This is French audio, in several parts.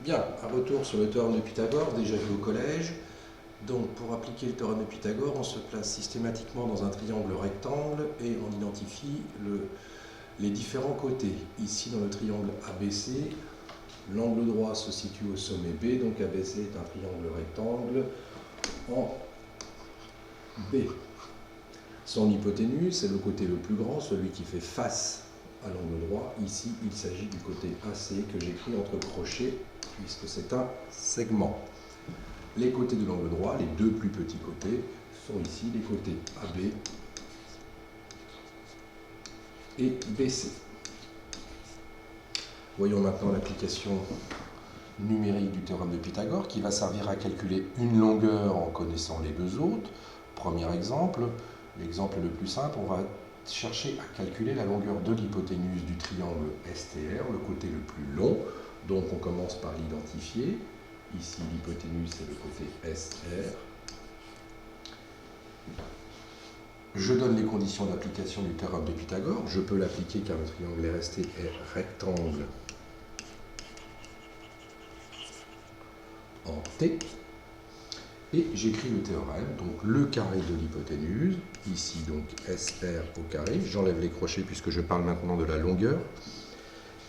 Bien, un retour sur le théorème de Pythagore, déjà vu au collège. Donc, pour appliquer le théorème de Pythagore, on se place systématiquement dans un triangle rectangle et on identifie les différents côtés. Ici, dans le triangle ABC, l'angle droit se situe au sommet B, donc ABC est un triangle rectangle en B. Son hypoténuse, c'est le côté le plus grand, celui qui fait face à l'angle droit. Ici, il s'agit du côté AC que j'écris entre crochets, puisque c'est un segment. Les côtés de l'angle droit, les deux plus petits côtés, sont ici les côtés AB et BC. Voyons maintenant l'application numérique du théorème de Pythagore qui va servir à calculer une longueur en connaissant les deux autres. Premier exemple, l'exemple le plus simple, on va chercher à calculer la longueur de l'hypoténuse du triangle STR, le côté le plus long. Donc on commence par l'identifier. Ici l'hypoténuse c'est le côté SR. Je donne les conditions d'application du théorème de Pythagore. Je peux l'appliquer car le triangle RST est rectangle en T. Et j'écris le théorème, donc le carré de l'hypoténuse, ici donc SR au carré, j'enlève les crochets puisque je parle maintenant de la longueur,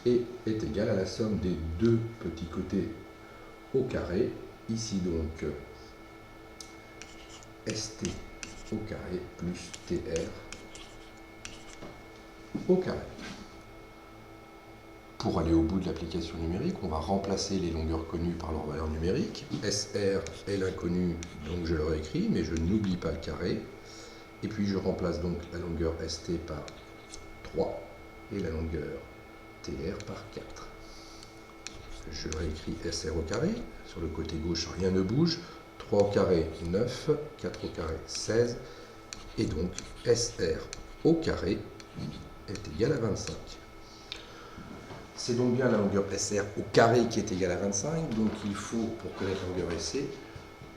et est égal à la somme des deux petits côtés au carré, ici donc ST au carré plus TR au carré. Pour aller au bout de l'application numérique, on va remplacer les longueurs connues par leur valeur numérique. SR est l'inconnu, donc je le réécris, mais je n'oublie pas le carré. Et puis je remplace donc la longueur ST par 3 et la longueur TR par 4. Je réécris SR au carré. Sur le côté gauche, rien ne bouge. 3 au carré, 9. 4 au carré, 16. Et donc SR au carré est égal à 25. C'est donc bien la longueur SR au carré qui est égale à 25, donc il faut, pour connaître la longueur SC,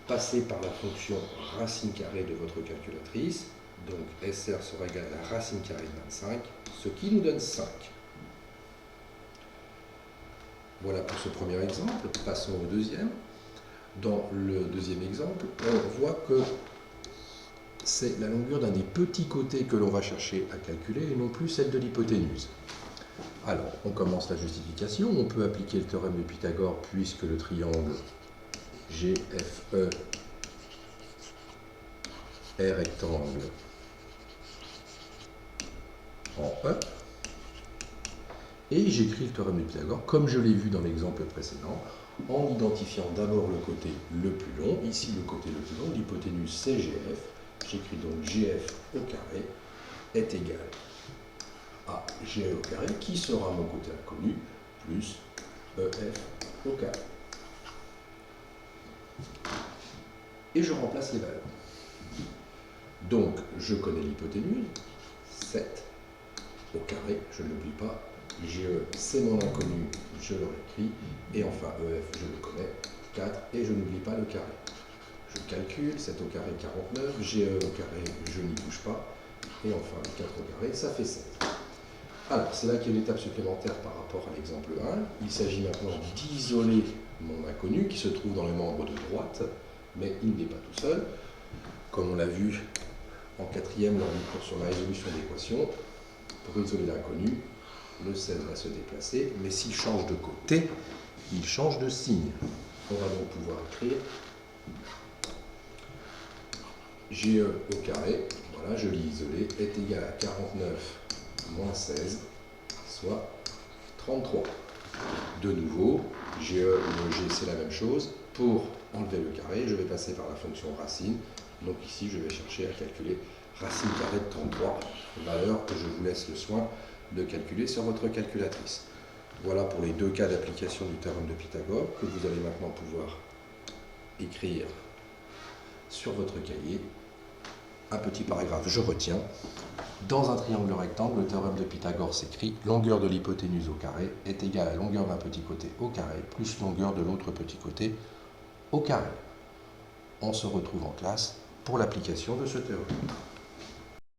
passer par la fonction racine carrée de votre calculatrice. Donc SR sera égal à la racine carrée de 25, ce qui nous donne 5. Voilà pour ce premier exemple. Passons au deuxième. Dans le deuxième exemple, on voit que c'est la longueur d'un des petits côtés que l'on va chercher à calculer et non plus celle de l'hypoténuse. Alors, on commence la justification. On peut appliquer le théorème de Pythagore puisque le triangle GFE est rectangle en E. Et j'écris le théorème de Pythagore comme je l'ai vu dans l'exemple précédent, en identifiant d'abord le côté le plus long. Ici, le côté le plus long, l'hypoténuse c'est GF. J'écris donc GF au carré est égal à GE au carré, qui sera mon côté inconnu, plus EF au carré. Et je remplace les valeurs. Donc, je connais l'hypoténuse, 7 au carré, je ne l'oublie pas. GE, c'est mon inconnu, je le réécris. Et enfin, EF, je le connais, 4, et je n'oublie pas le carré. Je calcule, 7 au carré, 49, GE au carré, je n'y touche pas. Et enfin, 4 au carré, ça fait 7. Alors, c'est là qu'il y a une étape supplémentaire par rapport à l'exemple 1. Il s'agit maintenant d'isoler mon inconnu qui se trouve dans le membre de droite, mais il n'est pas tout seul. Comme on l'a vu en quatrième lors du cours sur la résolution d'équations, pour isoler l'inconnu, le 16 va se déplacer, mais s'il change de côté, il change de signe. On va donc pouvoir écrire GE au carré, voilà, je l'ai isolé, est égal à 49 moins 16, soit 33. De nouveau, GE et le G, c'est la même chose. Pour enlever le carré, je vais passer par la fonction racine. Donc ici, je vais chercher à calculer racine carrée de 33, valeur que je vous laisse le soin de calculer sur votre calculatrice. Voilà pour les deux cas d'application du théorème de Pythagore que vous allez maintenant pouvoir écrire sur votre cahier. Un petit paragraphe, je retiens. Dans un triangle rectangle, le théorème de Pythagore s'écrit longueur de l'hypoténuse au carré est égale à longueur d'un petit côté au carré plus longueur de l'autre petit côté au carré. On se retrouve en classe pour l'application de ce théorème.